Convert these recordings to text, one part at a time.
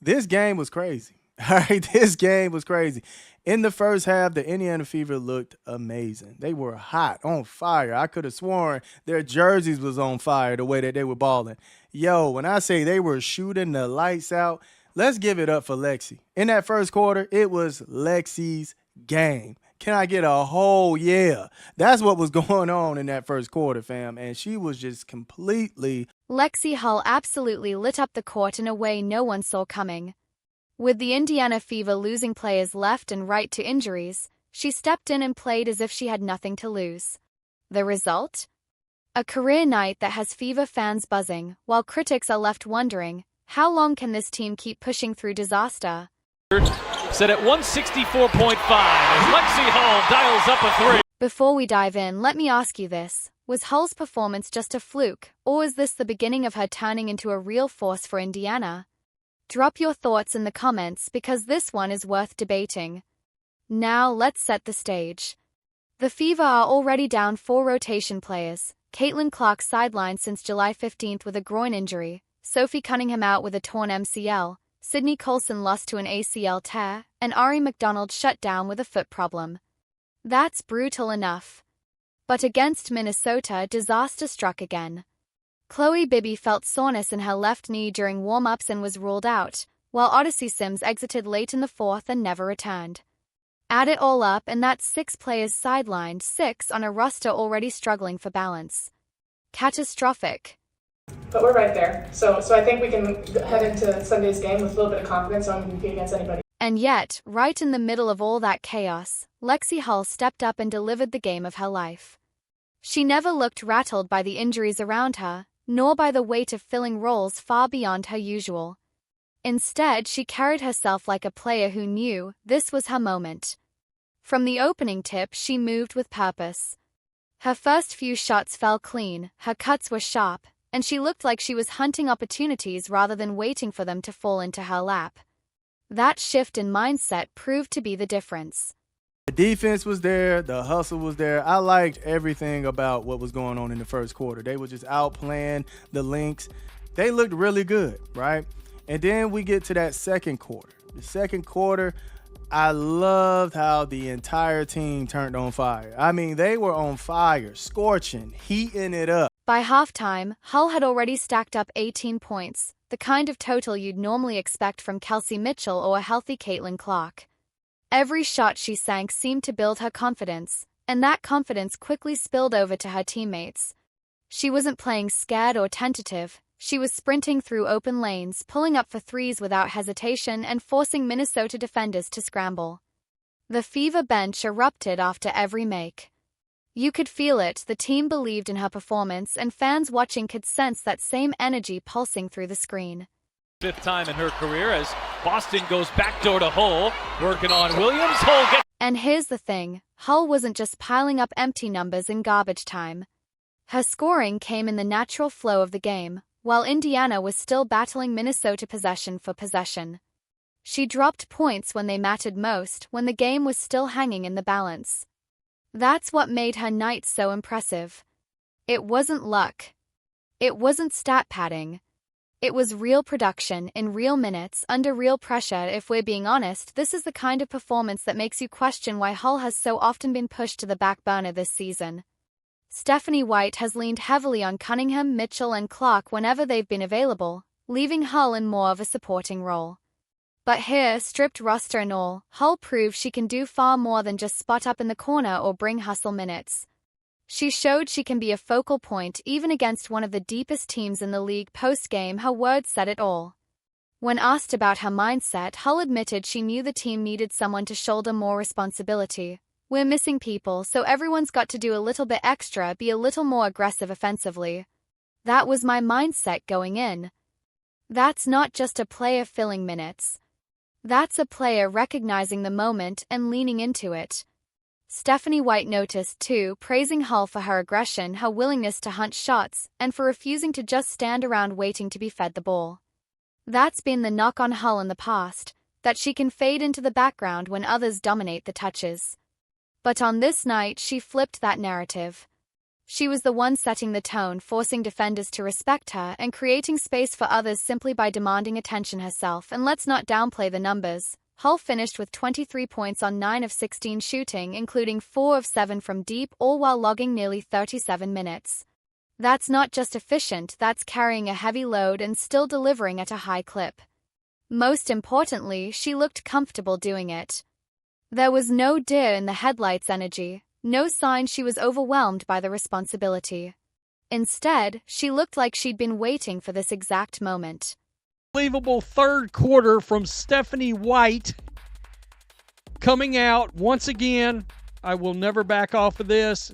This game was crazy. All right, this game was crazy. In the first half, the Indiana Fever looked amazing. They were hot, on fire. I could have sworn their jerseys was on fire the way that they were balling. Yo, when I say they were shooting the lights out, let's give it up for Lexie. In that first quarter, it was Lexie's game. Can I get a whole yeah? That's what was going on in that first quarter, fam. And she was just completely. Lexie Hull absolutely lit up the court in a way no one saw coming. With the Indiana Fever losing players left and right to injuries, she stepped in and played as if she had nothing to lose. The result? A career night that has Fever fans buzzing, while critics are left wondering, how long can this team keep pushing through disaster? Set at 164.5 as Lexie Hull dials up a three. Before we dive in, let me ask you this. Was Hull's performance just a fluke, or is this the beginning of her turning into a real force for Indiana? Drop your thoughts in the comments because this one is worth debating. Now let's set the stage. The Fever are already down 4 rotation players. Caitlin Clark sidelined since July 15th with a groin injury, Sophie Cunningham out with a torn MCL, Sydney Colson lost to an ACL tear, and Aari McDonald shut down with a foot problem. That's brutal enough. But against Minnesota, disaster struck again. Chloe Bibby felt soreness in her left knee during warm-ups and was ruled out, while Odyssey Sims exited late in the fourth and never returned. Add it all up and that's 6 players sidelined, 6 on a roster already struggling for balance. Catastrophic. But we're right there. So I think we can head into Sunday's game with a little bit of confidence on we can compete against anybody. And yet, right in the middle of all that chaos, Lexie Hull stepped up and delivered the game of her life. She never looked rattled by the injuries around her, nor by the weight of filling roles far beyond her usual. Instead, she carried herself like a player who knew this was her moment. From the opening tip, she moved with purpose. Her first few shots fell clean, her cuts were sharp, and she looked like she was hunting opportunities rather than waiting for them to fall into her lap. That shift in mindset proved to be the difference. The defense was there. The hustle was there. I liked everything about what was going on in the first quarter. They were just outplaying the Lynx. They looked really good, right? And then we get to that second quarter. The second quarter, I loved how the entire team turned on fire. I mean, they were on fire, scorching, heating it up. By halftime, Hull had already stacked up 18 points, the kind of total you'd normally expect from Kelsey Mitchell or a healthy Caitlin Clark. Every shot she sank seemed to build her confidence, and that confidence quickly spilled over to her teammates. She wasn't playing scared or tentative. She was sprinting through open lanes, pulling up for threes without hesitation and forcing Minnesota defenders to scramble. The Fever bench erupted after every make. You could feel it, the team believed in her performance, and fans watching could sense that same energy pulsing through the screen. 5th time in her career as Boston goes backdoor to Hull, working on Williams. Hull gets. And here's the thing, Hull wasn't just piling up empty numbers in garbage time. Her scoring came in the natural flow of the game, while Indiana was still battling Minnesota possession for possession. She dropped points when they mattered most, when the game was still hanging in the balance. That's what made her night so impressive. It wasn't luck. It wasn't stat padding. It was real production, in real minutes, under real pressure. If we're being honest, this is the kind of performance that makes you question why Hull has so often been pushed to the back burner this season. Stephanie White has leaned heavily on Cunningham, Mitchell, and Clark whenever they've been available, leaving Hull in more of a supporting role. But here, stripped roster and all, Hull proves she can do far more than just spot up in the corner or bring hustle minutes. She showed she can be a focal point even against one of the deepest teams in the league. Post-game, her words said it all. When asked about her mindset, Hull admitted she knew the team needed someone to shoulder more responsibility. We're missing people, so everyone's got to do a little bit extra, be a little more aggressive offensively. That was my mindset going in. That's not just a player filling minutes. That's a player recognizing the moment and leaning into it. Stephanie White noticed, too, praising Hull for her aggression, her willingness to hunt shots, and for refusing to just stand around waiting to be fed the ball. That's been the knock on Hull in the past, that she can fade into the background when others dominate the touches. But on this night, she flipped that narrative. She was the one setting the tone, forcing defenders to respect her and creating space for others simply by demanding attention herself. And let's not downplay the numbers. Hull finished with 23 points on 9 of 16 shooting, including 4 of 7 from deep, all while logging nearly 37 minutes. That's not just efficient, that's carrying a heavy load and still delivering at a high clip. Most importantly, she looked comfortable doing it. There was no deer in the headlights energy, no sign she was overwhelmed by the responsibility. Instead, she looked like she'd been waiting for this exact moment. Unbelievable third quarter from Stephanie White. Coming out once again, I will never back off of this.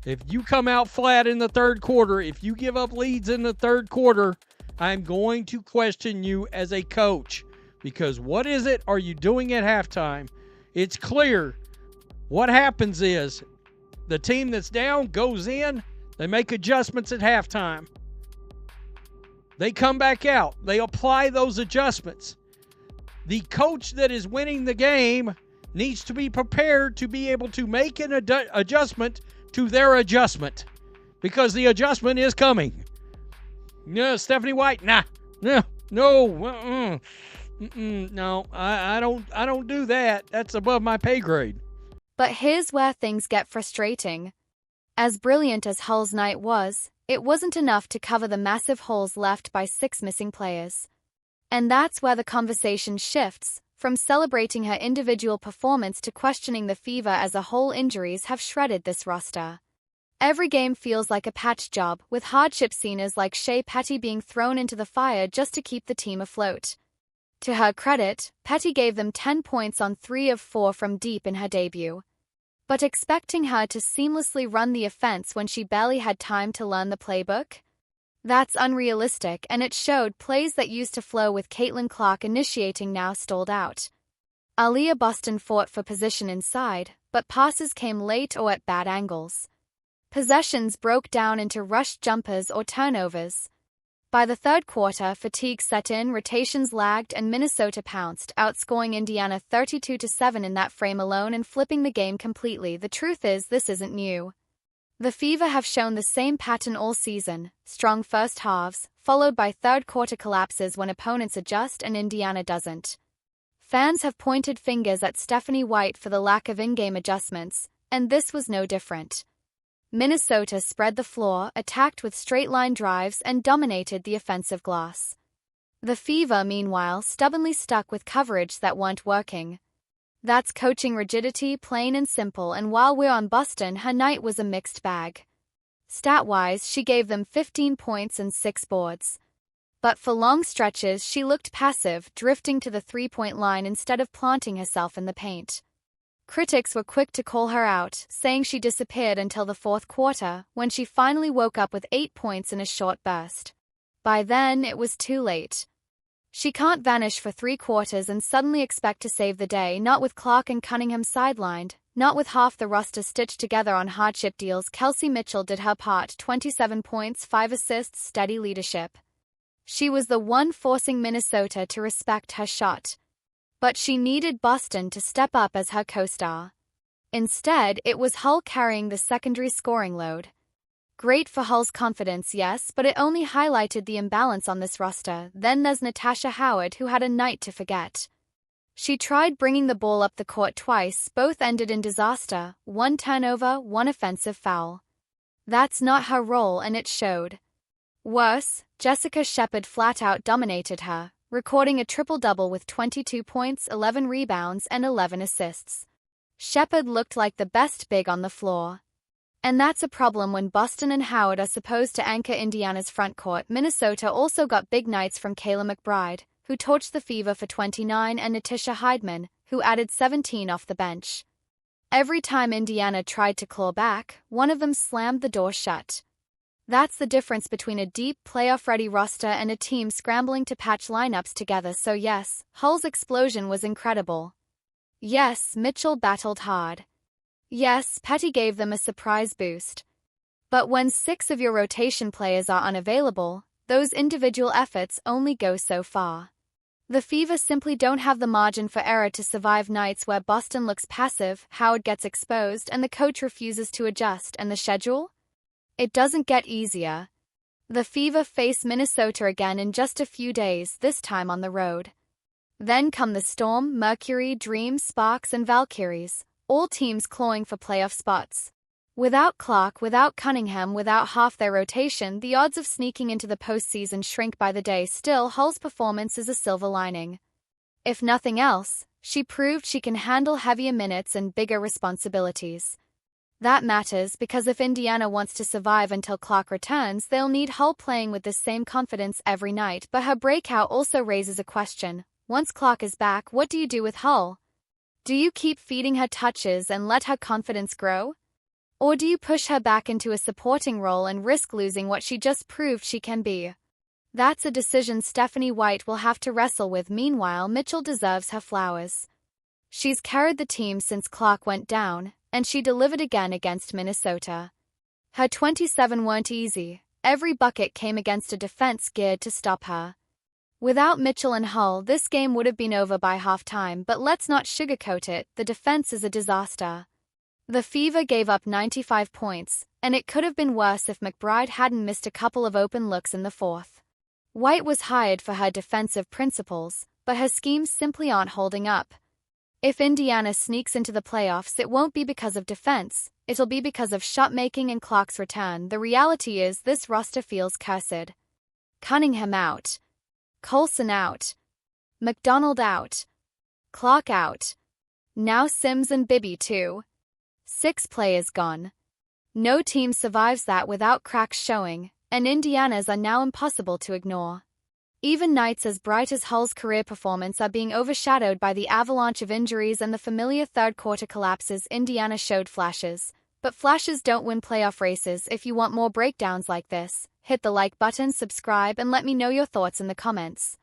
If you come out flat in the third quarter, if you give up leads in the third quarter, I'm going to question you as a coach. Because what is it are you doing at halftime? It's clear. What happens is the team that's down goes in, they make adjustments at halftime. They come back out. They apply those adjustments. The coach that is winning the game needs to be prepared to be able to make an adjustment to their adjustment, because the adjustment is coming. No, Stephanie White, no, I don't do that. That's above my pay grade. But here's where things get frustrating. As brilliant as Hull's night was, it wasn't enough to cover the massive holes left by 6 missing players. And that's where the conversation shifts, from celebrating her individual performance to questioning the Fever as a whole. Injuries have shredded this roster. Every game feels like a patch job, with hardship sceners like Shea Petty being thrown into the fire just to keep the team afloat. To her credit, Petty gave them 10 points on 3 of 4 from deep in her debut. But expecting her to seamlessly run the offense when she barely had time to learn the playbook? That's unrealistic, and it showed. Plays that used to flow with Caitlin Clark initiating now stalled out. Aaliyah Boston fought for position inside, but passes came late or at bad angles. Possessions broke down into rushed jumpers or turnovers. By the third quarter, fatigue set in, rotations lagged, and Minnesota pounced, outscoring Indiana 32-7 in that frame alone and flipping the game completely. The truth is, this isn't new. The Fever have shown the same pattern all season: strong first halves, followed by third-quarter collapses when opponents adjust and Indiana doesn't. Fans have pointed fingers at Stephanie White for the lack of in-game adjustments, and this was no different. Minnesota spread the floor, attacked with straight-line drives, and dominated the offensive glass. The Fever, meanwhile, stubbornly stuck with coverage that weren't working. That's coaching rigidity, plain and simple, and while we're on Boston, her night was a mixed bag. Stat-wise, she gave them 15 points and 6 boards. But for long stretches, she looked passive, drifting to the three-point line instead of planting herself in the paint. Critics were quick to call her out, saying she disappeared until the fourth quarter, when she finally woke up with 8 points in a short burst. By then, it was too late. She can't vanish for 3 quarters and suddenly expect to save the day, not with Clark and Cunningham sidelined, not with half the roster stitched together on hardship deals. Kelsey Mitchell did her part: 27 points, 5 assists, steady leadership. She was the one forcing Minnesota to respect her shot. But she needed Boston to step up as her co-star. Instead, it was Hull carrying the secondary scoring load. Great for Hull's confidence, yes, but it only highlighted the imbalance on this roster. Then there's Natasha Howard, who had a night to forget. She tried bringing the ball up the court twice, both ended in disaster: 1 turnover, 1 offensive foul. That's not her role, and it showed. Worse, Jessica Shepard flat-out dominated her, recording a triple-double with 22 points, 11 rebounds, and 11 assists. Shepard looked like the best big on the floor. And that's a problem when Boston and Howard are supposed to anchor Indiana's frontcourt. Minnesota also got big nights from Kayla McBride, who torched the Fever for 29, and Natisha Heidman, who added 17 off the bench. Every time Indiana tried to claw back, one of them slammed the door shut. That's the difference between a deep, playoff-ready roster and a team scrambling to patch lineups together. So yes, Hull's explosion was incredible. Yes, Mitchell battled hard. Yes, Petty gave them a surprise boost. But when 6 of your rotation players are unavailable, those individual efforts only go so far. The Fever simply don't have the margin for error to survive nights where Boston looks passive, Howard gets exposed, and the coach refuses to adjust. And the schedule? It doesn't get easier. The Fever face Minnesota again in just a few days, this time on the road. Then come the Storm, Mercury, Dream, Sparks, and Valkyries, all teams clawing for playoff spots. Without Clark, without Cunningham, without half their rotation, the odds of sneaking into the postseason shrink by the day. Still, Hull's performance is a silver lining. If nothing else, she proved she can handle heavier minutes and bigger responsibilities. That matters because if Indiana wants to survive until Clark returns, they'll need Hull playing with the same confidence every night. But her breakout also raises a question. Once Clark is back, what do you do with Hull? Do you keep feeding her touches and let her confidence grow? Or do you push her back into a supporting role and risk losing what she just proved she can be? That's a decision Stephanie White will have to wrestle with. Meanwhile, Mitchell deserves her flowers. She's carried the team since Clark went down, and she delivered again against Minnesota. Her 27 weren't easy. Every bucket came against a defense geared to stop her. Without Mitchell and Hull, this game would have been over by halftime, but let's not sugarcoat it, the defense is a disaster. The Fever gave up 95 points, and it could have been worse if McBride hadn't missed a couple of open looks in the fourth. White was hired for her defensive principles, but her schemes simply aren't holding up. If Indiana sneaks into the playoffs, it won't be because of defense, it'll be because of shot-making and Clark's return. The reality is this roster feels cursed. Cunningham out. Colson out. McDonald out. Clark out. Now Sims and Bibby too. 6 players gone. No team survives that without cracks showing, and Indiana's are now impossible to ignore. Even nights as bright as Hull's career performance are being overshadowed by the avalanche of injuries and the familiar third-quarter collapses. Indiana showed flashes, but flashes don't win playoff races. If you want more breakdowns like this, hit the like button, subscribe, and let me know your thoughts in the comments.